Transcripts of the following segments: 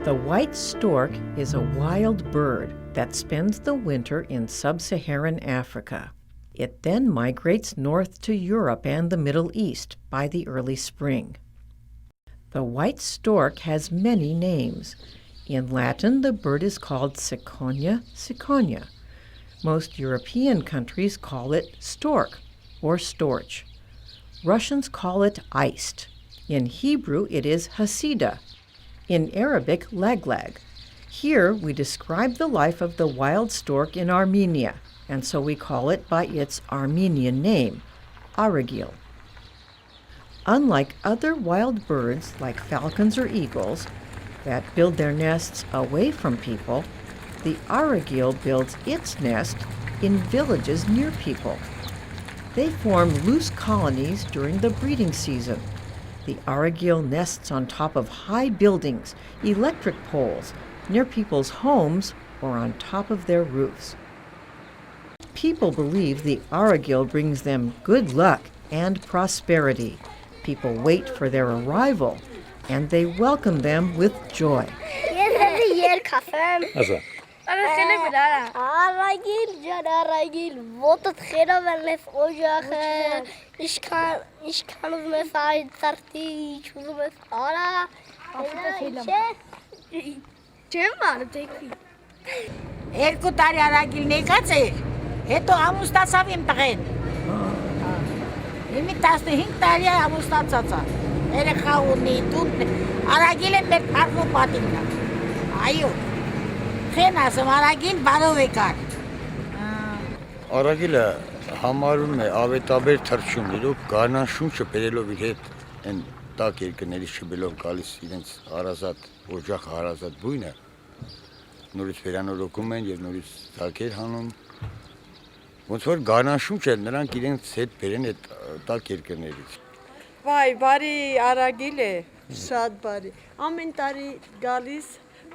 The white stork is a wild bird that spends the winter in sub-Saharan Africa. It then migrates north to Europe and the Middle East by the early spring. The white stork has many names. In Latin, the bird is called Ciconia ciconia. Most European countries call it stork or storch. Russians call it iced. In Hebrew, it is hasida. In Arabic, laglag. Here, we describe the life of the wild stork in Armenia, and so we call it by its Armenian name, Aragil. Unlike other wild birds, like falcons or eagles, that build their nests away from people, the Aragil builds its nest in villages near people. They form loose colonies during the breeding season. The Aragil nests on top of high buildings, electric poles, near people's homes, or on top of their roofs. People believe the Aragil brings them good luck and prosperity. People wait for their arrival, and they welcome them with joy. Aragil, Jan Aragil, wat het gera wel les ojache. Ich kann es mir sein, sarti, ich muss es ara. Չեմ դեպի։ Երկու տարի Արագիլն եկած էր, հետո ամուսնացավ իմ տղեն։ Իմի 15 տարի ամուսնացած է։ Երեխա ունի, տուն։ Արագիլը մեր փառվո պատինն է։ Այո։ Խեն ասում Արագիլ բարով եկար։ Արագիլը համարում է ավետաբեր թռչուն, իրոք գարնան շունչը բերելով իր հետ են տակ երկրներից չբելով գալիս իրենց հարազատ օջախ հարազատ բույնը նորից վերանորոգում են եւ նորից տակեր հանում ոնց որ գարնան շունչ է նրանք իրենց հետ բերեն այդ տակ երկրներից Վայ, բարի Արագիլ է, շատ բարի։ Ամեն տարի գալիս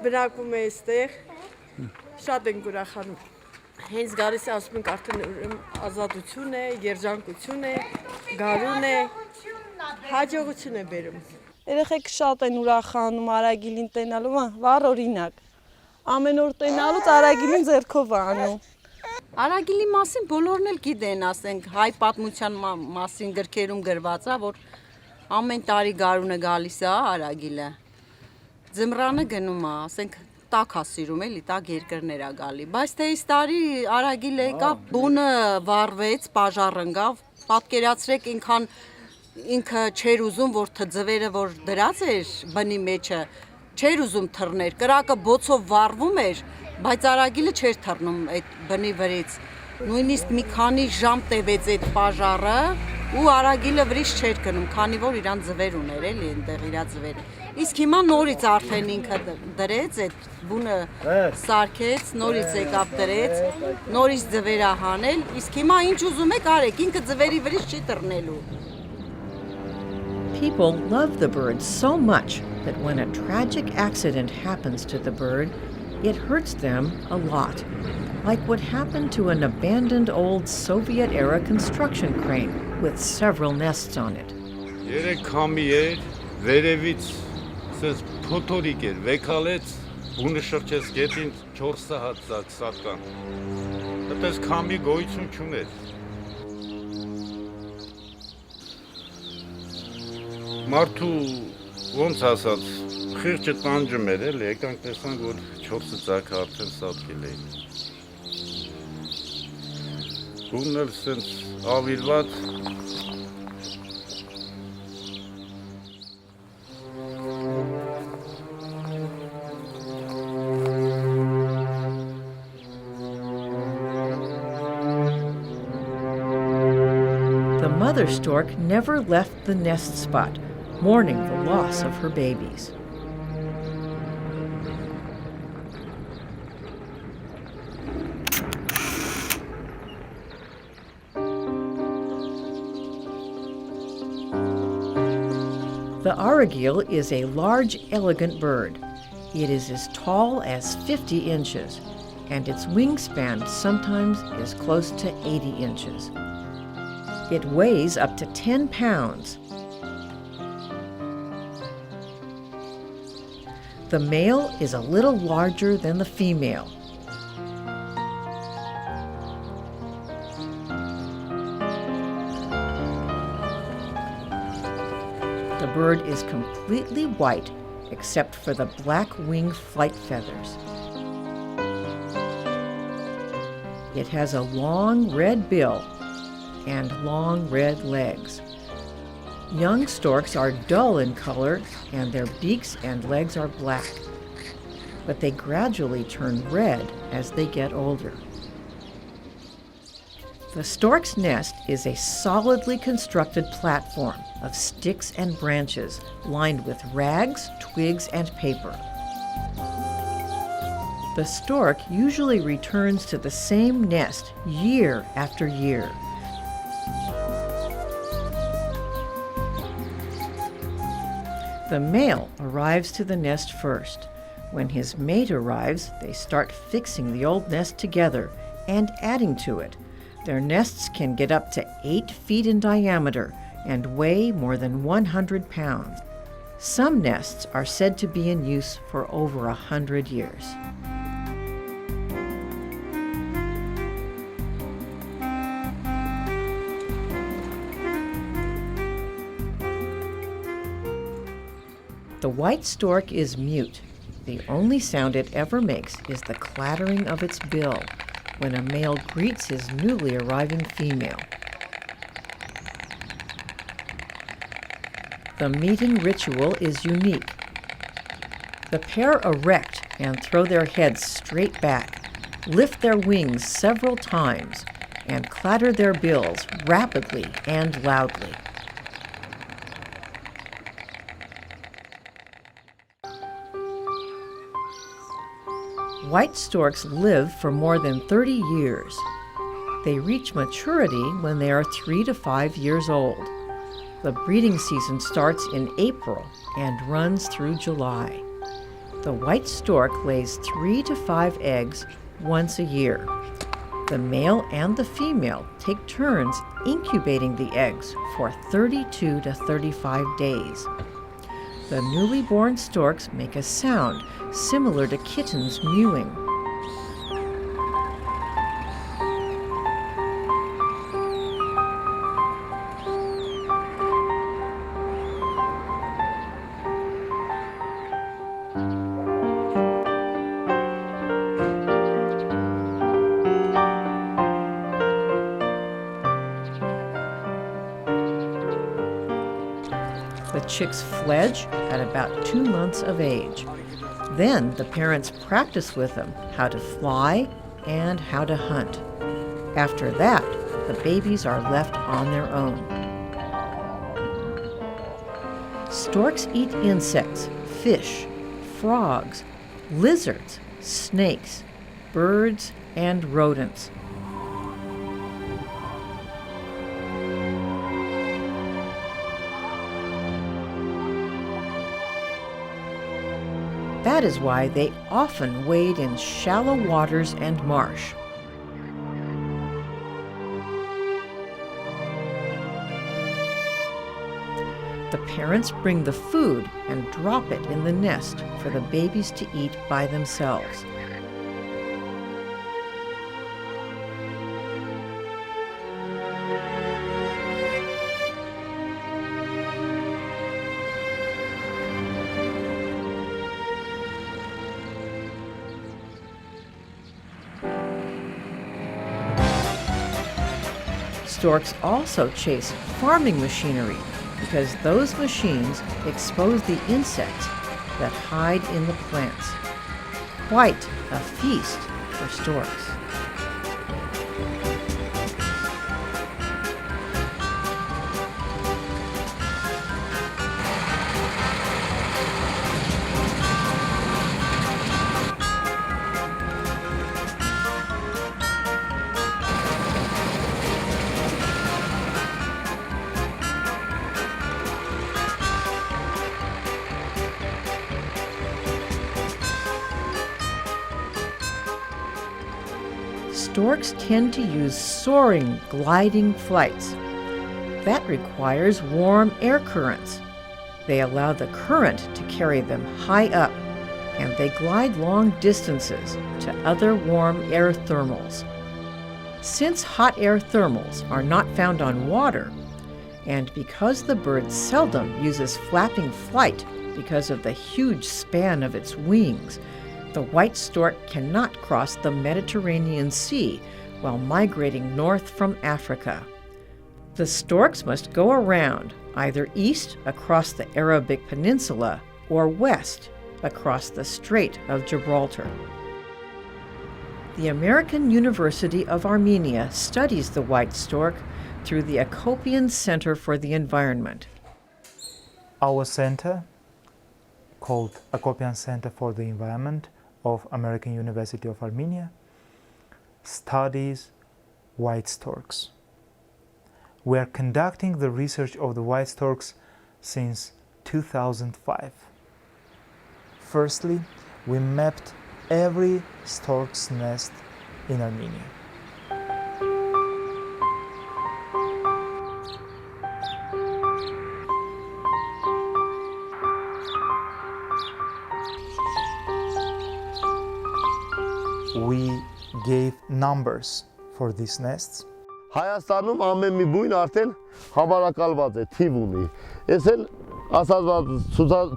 բնակվում է այստեղ, շատ ենք ուրախանում։ Հենց գալիս է ասում ենք արդեն ազատություն է, երջանկություն է, գարուն է, հաջողություն է բերում։ Երեխեք շատ են ուրախանում Արագիլին տենալու, վառ օրինակ։ Ամեն օր տենալուց Արագիլին ձեռքով անում։ Արագիլի մասին բոլորն էլ գիտեն, ասենք, հայ պատմության մասին գրքերում գրված է, որ ամեն տարի գարունը գալիս է Արագիլը։ Ձմռանը գնում է, ասենք, տաք է սիրում էլի, տաք երկրներ է գալի, բայց թե այս տարի Արագիլը եկավ, բունը վառվեց, պաժար ընկավ, պատկերացրեք ինքը չէր ուզում, որ թձվերը, որ դրած էր բնի մեջը, չէր ուզում թռներ, կրակը բոցով վառվում էր, բայց Արագիլը չէր թռնում այդ բնի վրից, նույնիսկ մի քանի ժամ տևեց այդ պաժարը ու Արագիլը վրից չէր գնում, քանի որ իրան ձվեր ուներ էլի այնտեղ իրա ձվերը։ Իսկ հիմա նորից արդեն ինքը դրեց, այդ բունը սարքեց, նորից եկավ դրեց, նորից ձվեր հանել, իսկ հիմա ինչ ուզում եք արեք, ինքը ձվերի վրից չի թռնելու։ People love the bird so much that when a tragic accident happens to the bird, it hurts them a lot, like what happened to an abandoned old Soviet-era construction crane with several nests on it. Երեք քամի էր, վերևից սենց փոթորիկ էր, վեքալեց, բունը շրջեց գետին 4 սահատ սատկան։ Այդպես քամի գոյություն չուներ։ Մարդու ոնց ասած խիղճը տանջում էր, էլի, եկանք տեսանք, որ 4-ը ծակը արդեն սատկել էին։ Բունն էլ սենց ավիրված։ The mother stork never left the nest spot, mourning the loss of her babies. The Aragil is a large, elegant bird. It is as tall as 50 inches, and its wingspan sometimes is close to 80 inches. It weighs up to 10 pounds. The male is a little larger than the female. The bird is completely white except for the black wing flight feathers. It has a long red bill and long red legs. Young storks are dull in color and their beaks and legs are black, but they gradually turn red as they get older. The stork's nest is a solidly constructed platform of sticks and branches lined with rags, twigs, and paper. The stork usually returns to the same nest year after year. The male arrives to the nest first. When his mate arrives, they start fixing the old nest together and adding to it. Their nests can get up to 8 feet in diameter and weigh more than 100 pounds. Some nests are said to be in use for over 100 years. The white stork is mute. The only sound it ever makes is the clattering of its bill when a male greets his newly arriving female. The meeting ritual is unique. The pair erect and throw their heads straight back, lift their wings several times, and clatter their bills rapidly and loudly. White storks live for more than 30 years. They reach maturity when they are 3 to 5 years old. The breeding season starts in April and runs through July. The white stork lays 3 to 5 eggs once a year. The male and the female take turns incubating the eggs for 32 to 35 days. The newly born storks make a sound similar to kittens mewing. The chicks fledge at about 2 months of age. Then the parents practice with them how to fly and how to hunt. After that, the babies are left on their own. Storks eat insects, fish, frogs, lizards, snakes, birds, and rodents. That is why they often wade in shallow waters and marsh. The parents bring the food and drop it in the nest for the babies to eat by themselves. storks also chase farming machinery because those machines expose the insects that hide in the plants. Quite a feast for storks. Storks tend to use soaring, gliding flights. That requires warm air currents. They allow the current to carry them high up, and they glide long distances to other warm air thermals. Since hot air thermals are not found on water, and because the bird seldom uses flapping flight because of the huge span of its wings, the white stork cannot cross the Mediterranean Sea while migrating north from Africa. The storks must go around, either east across the Arabic Peninsula or west across the Strait of Gibraltar. The American University of Armenia studies the white stork through the AGBU Center for the Environment. Our center, called AGBU Center for the Environment of American University of Armenia, studies white storks. We are conducting the research of the white storks since 2005. Firstly, we mapped every stork's nest in Armenia. We gave numbers for these nests. Հայաստանում ամեն մի բույն արդեն համարակալված է, թիվ ունի։ Այս էլ ասածված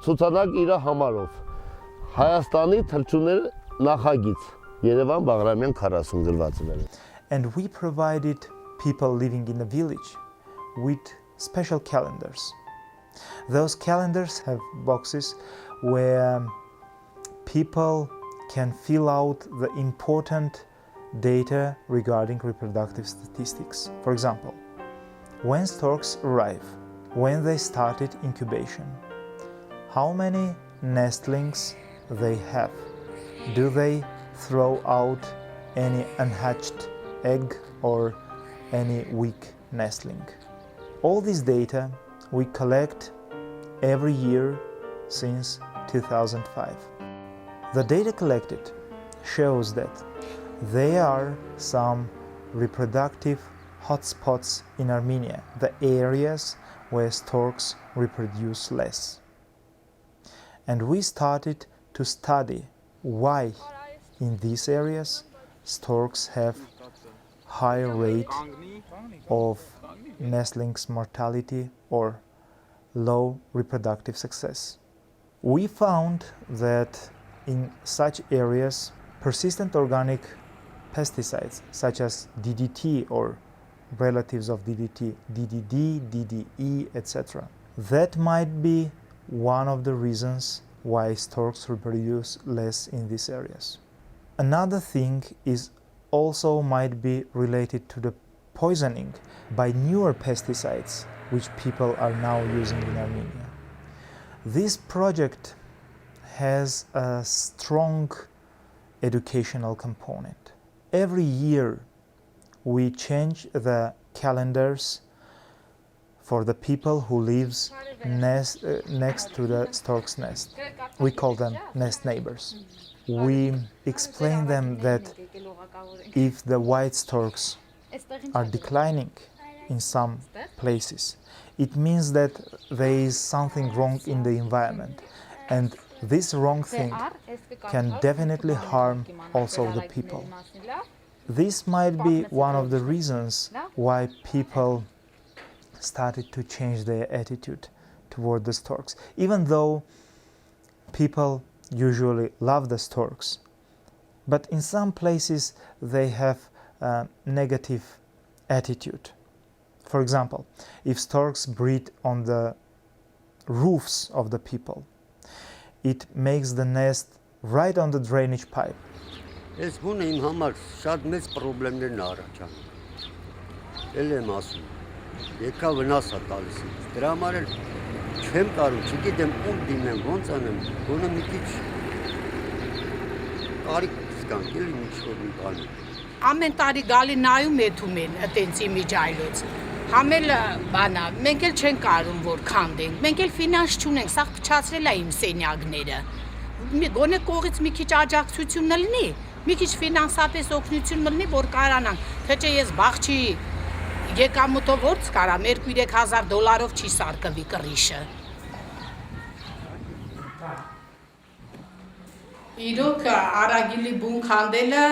ցուցանակ իր համարով։ Հայաստանի թռչունները նախագիծ Երևան Բաղրամյան 40 գրված է։ And we provided people living in the village with special calendars. Those calendars have boxes where people can fill out the important data regarding reproductive statistics. For example, when storks arrive, when they started incubation, how many nestlings they have, do they throw out any unhatched egg or any weak nestling. All this data we collect every year since 2005. The data collected shows that there are some reproductive hotspots in Armenia, the areas where storks reproduce less. And we started to study why in these areas storks have high rate of nestlings mortality or low reproductive success. We found that in such areas, persistent organic pesticides such as DDT or relatives of DDT, DDD, DDE, etc. That might be one of the reasons why storks reproduce less in these areas. Another thing is also might be related to the poisoning by newer pesticides which people are now using in Armenia. This project has a strong educational component. Every year we change the calendars for the people who lives next to the stork's nest. We call them nest neighbors. We explain them that if the white storks are declining in some places, it means that there is something wrong in the environment, and this wrong thing can definitely harm also the people. This might be one of the reasons why people started to change their attitude toward the storks. Even though people usually love the storks, but in some places they have a negative attitude. For example, if storks breed on the roofs of the people, it makes the nest right on the drainage pipe. Ես բունը իմ համար շատ մեծ խնդիրներն առաջանում։ Էլ եմ ասում, եկա վնաս է տալիս ինձ։ Դրա համար էլ չեմ կարող, չգիտեմ ում դիմեմ, ոնց անեմ, գոնե մի քիչ կարիք զգանք, էլի ինչ-որ մի բան։ Ամեն տարի գալի նայում եթում են այտենց իմիջայլոց։ Համել բանա, մենք էլ չենք կարում որ քանդենք, մենք էլ ֆինանս չունենք, սա փչացրել է իմ սենյակները։ Գոնե կողից մի քիչ աջակցություն լինի, մի քիչ ֆինանսապես օգնություն լինի, որ կարանանք, թե չէ ես բախչի եկամուտով ո՞րց կարամ, 2-3 հազար $-ով չի սարկվի կռիշը։ Իրոք Արագիլի բուն քանդելը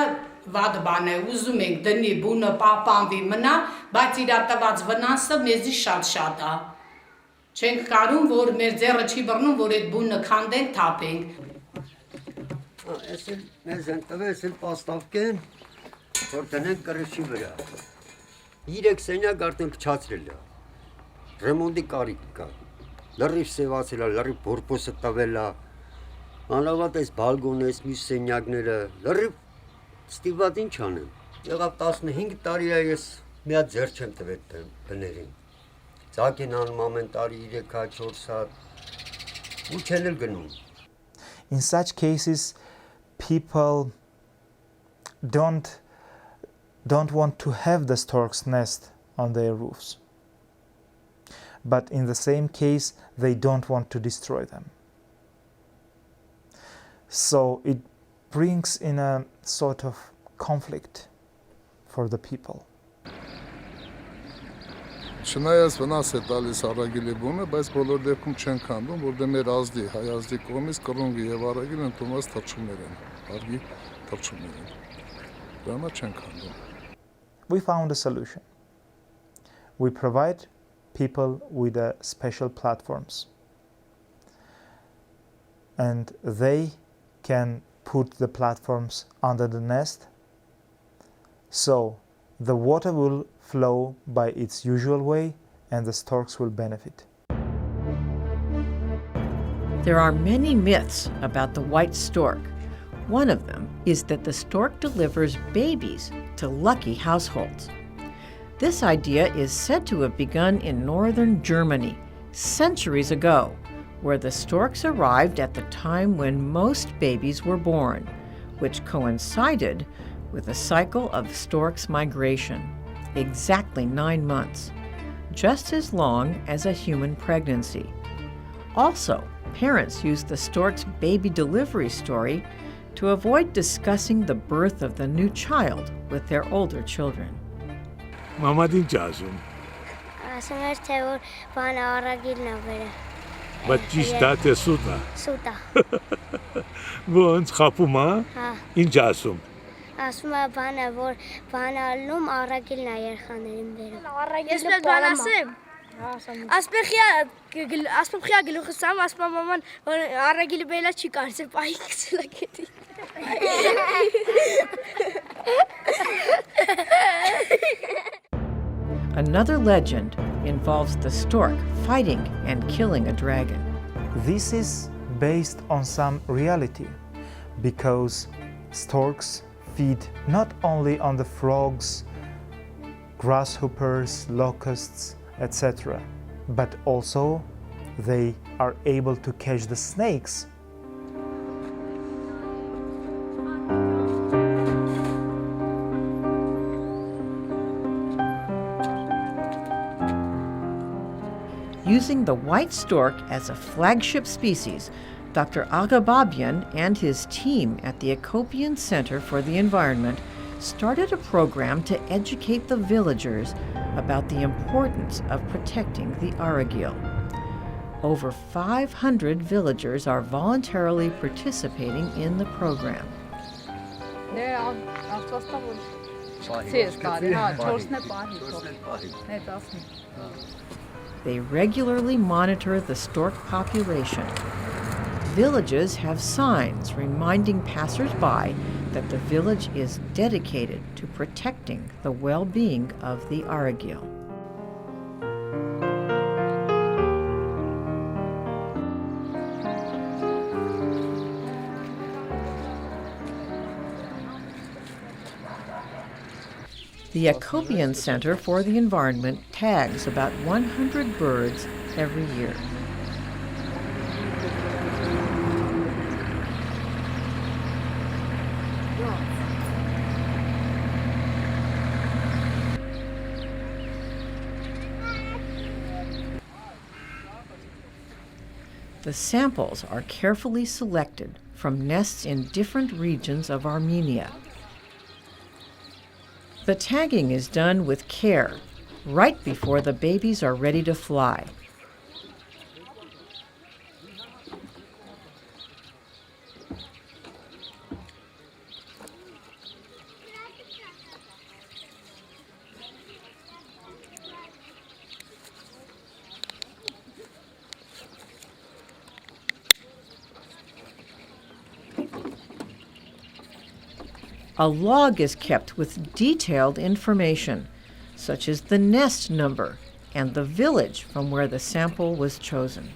վատ բան է, ուզում ենք դնի բունը պահպանվի մնա, բայց իր տված վնասը մեզի շատ է։ Չենք կարում, որ մեր ձեռը չի բռնում, որ այդ բունը քանդենք, թափենք։ Ես էլ մեզ են տվել, ես էլ պաստավկեն, որ տնենք կռշի վրա։ 3 սենյակ արդեն փչացրել է։ Ռեմոնտի կարիք կա։ Լրիվ սևացել է, լրիվ բորբոսը տվել է։ Մանավանդ այս բալկոնը, այս մյուս սենյակները, լրիվ ստիպված ինչ անեմ։ Եղավ 15 տարի է ես մի հատ ձեռ չեմ տվել բներին։ Ձակ են անում ամեն տարի 3 հատ, 4 հատ։ Ու չեն էլ գնում։ In such cases, people don't want to have the stork's nest on their roofs. But in the same case, they don't want to destroy them. So it brings in a sort of conflict for the people. Չնայած վնաս է տալիս Արագիլի բունը, բայց բոլոր դեպքում չեն քանդում, որտեղ մեր ազդի, հայ ազդի կողմից կռունգի եւ Արագիլը ընդունված թռչուններ են, արգի թռչուններ են։ Դրա համար չեն քանդում։ We found a solution. We provide people with special platforms, and they can put the platforms under the nest, so the water will flow by its usual way and the storks will benefit. There are many myths about the white stork. One of them is that the stork delivers babies to lucky households. This idea is said to have begun in northern Germany centuries ago, where the storks arrived at the time when most babies were born, which coincided with a cycle of storks' migration, exactly 9 months, just as long as a human pregnancy. Also, parents used the stork's baby delivery story to avoid discussing the birth of the new child with their older children. Մամադին ճազում։ Ասում էր, թե որ բան Արագիլն է վերը։ Բայց ճիշտ դա թե սուտ է։ Սուտ է։ Ոնց խապում է։ Հա։ Ինչ ասում։ Ասում է բանը, որ բան ալնում Արագիլն է երեխաներին բերում։ Ես մեկ բան ասեմ։ Ասպեխիա գլուխս ամ, ասպա մաման, որ Արագիլը բելա չի կարծել, պահի կցել է գետի։ Another legend involves the stork fighting and killing a dragon. This is based on some reality, because storks feed not only on the frogs, grasshoppers, locusts, etc., but also they are able to catch the snakes. Using the white stork as a flagship species, Dr. Agbabian and his team at the AGBU Center for the Environment started a program to educate the villagers about the importance of protecting the Aragil. Over 500 villagers are voluntarily participating in the program. They regularly monitor the stork population. Villages have signs reminding passers-by that the village is dedicated to protecting the well-being of the Aragil. The AGBU Center for the Environment tags about 100 birds every year. The samples are carefully selected from nests in different regions of Armenia. The tagging is done with care, right before the babies are ready to fly. A log is kept with detailed information, such as the nest number and the village from where the sample was chosen.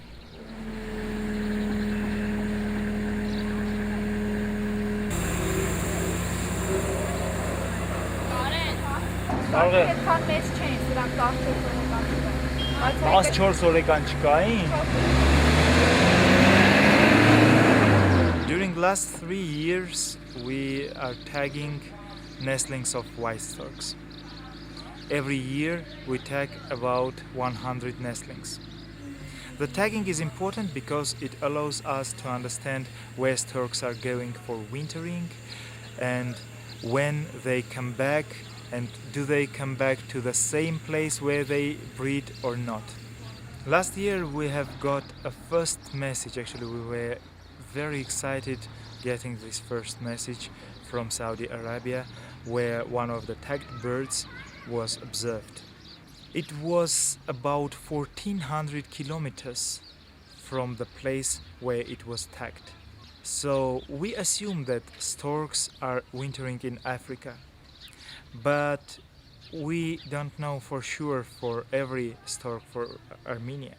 During last 3 years, we are tagging nestlings of white storks. Every year, we tag about 100 nestlings. The tagging is important because it allows us to understand where storks are going for wintering and when they come back, and do they come back to the same place where they breed or not. Last year we have got a first message. Actually, we were very excited getting this first message from Saudi Arabia, where one of the tagged birds was observed. It was about 1400 kilometers from the place where it was tagged. So we assume that storks are wintering in Africa, but we don't know for sure for every stork for Armenia.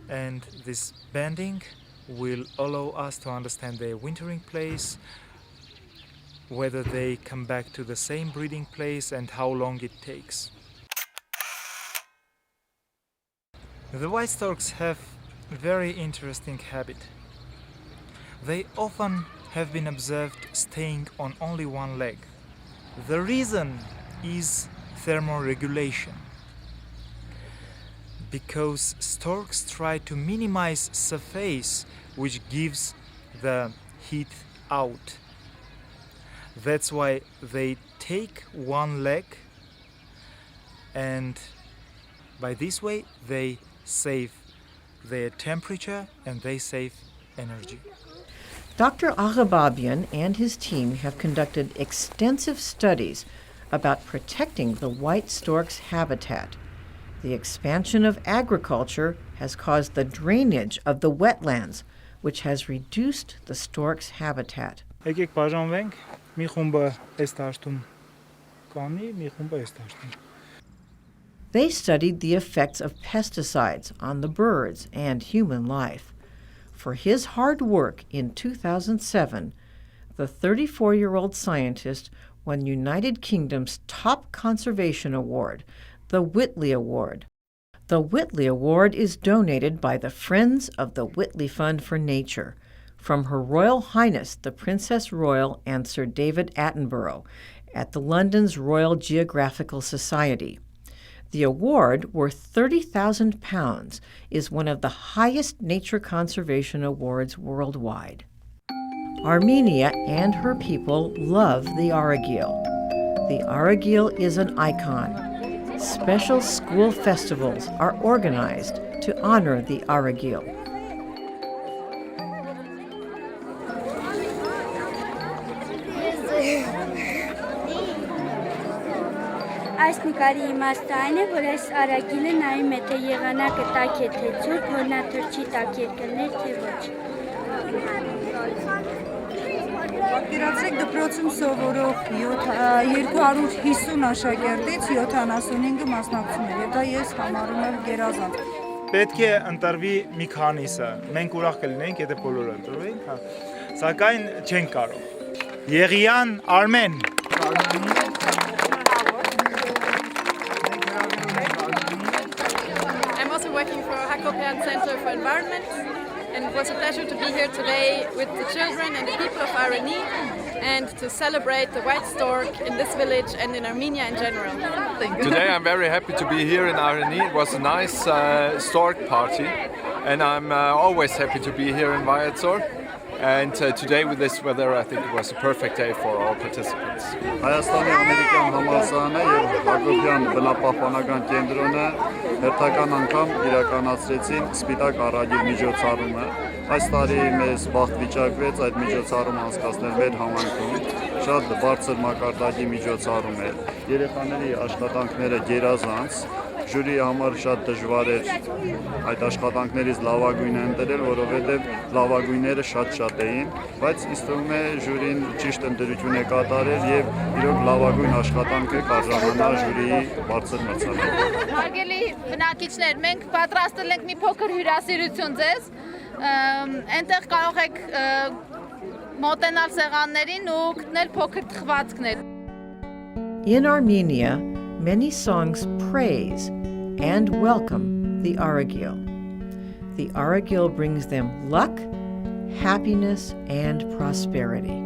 And this banding will allow us to understand their wintering place, whether they come back to the same breeding place and how long it takes. The white storks have a very interesting habit. They often have been observed staying on only one leg. The reason is thermoregulation, because storks try to minimize surface which gives the heat out. That's why they take one leg, and by this way they save their temperature and they save energy. Dr. Aghababian and his team have conducted extensive studies about protecting the white stork's habitat. The expansion of agriculture has caused the drainage of the wetlands, which has reduced the stork's habitat. Եկեք բաժանվենք, մի խումբը այս դաշտում կանի, մի խումբը այս դաշտում։ They studied the effects of pesticides on the birds and human life. For his hard work in 2007, the 34-year-old scientist won United Kingdom's top conservation award, the Whitley Award. The Whitley Award is donated by the Friends of the Whitley Fund for Nature from Her Royal Highness the Princess Royal and Sir David Attenborough at the London's Royal Geographical Society. The award, worth £30,000, is one of the highest nature conservation awards worldwide. Armenia and her people love the Aragil. The Aragil is an icon. Special school festivals are organized to honor the Aragil. Այս նկարի իմաստը այն է, որ այս արագիլը նայում է, թե եղանակը տաք է, թե ցուրտ, որ նա թրջի տաք երկրներ, թե ոչ։ Պատկերացրեք դպրոցում սովորող 250 աշակերտից 75-ը մասնակցում էր, դա ես համարում եմ գերազանց։ Պետք է ընտրվի մի քանիսը, մենք ուրախ կլինենք, եթե բոլորը ընտրվենք, սակայն չենք կարող։ Եղիան Արմեն։ working for White Center for Environment, and it was a pleasure to be here today with the children and the people of Armenia and to celebrate the White Stork in this village and in Armenia in general. Today I'm very happy to be here in Aragil. It was a nice stork party, and I'm always happy to be here in White Stork. And today with this weather, I think it was a perfect day for all participants. Հայաստանի ամերիկյան համալսարանը եւ Հակոբյան բնապահպանական կենտրոնը հերթական անգամ իրականացրեցին Սպիտակ Արագիլ միջոցառումը։ Այս տարի մեզ բախտ վիճակվեց այդ միջոցառումը անցկացնել մեր համայնքում։ Շատ բարձր մակարդակի միջոցառում էր։ Երեխաների աշխատանքները գերազանց, ժյուրիի համար շատ դժվար էր այդ աշխատանքներից լավագույնը ընտրել, որովհետև լավագույնները շատ էին, բայց ինձ թվում է ժյուրին ճիշտ ընտրություն է կատարել եւ իրոք լավագույն աշխատանքը կարժանանա ժյուրիի բարձր մրցանակին։ Հարգելի բնակիչներ, մենք պատրաստել ենք մի փոքր հյուրասիրություն ձեզ։ Այնտեղ կարող եք մոտենալ սեղաններին ու գտնել փոքր թխվածքներ։ In Armenia, many songs praise and welcome the Aragil. The Aragil brings them luck, happiness, and prosperity.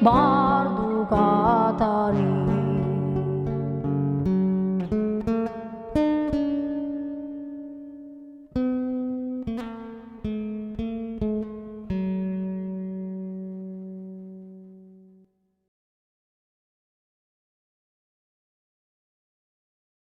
Bye.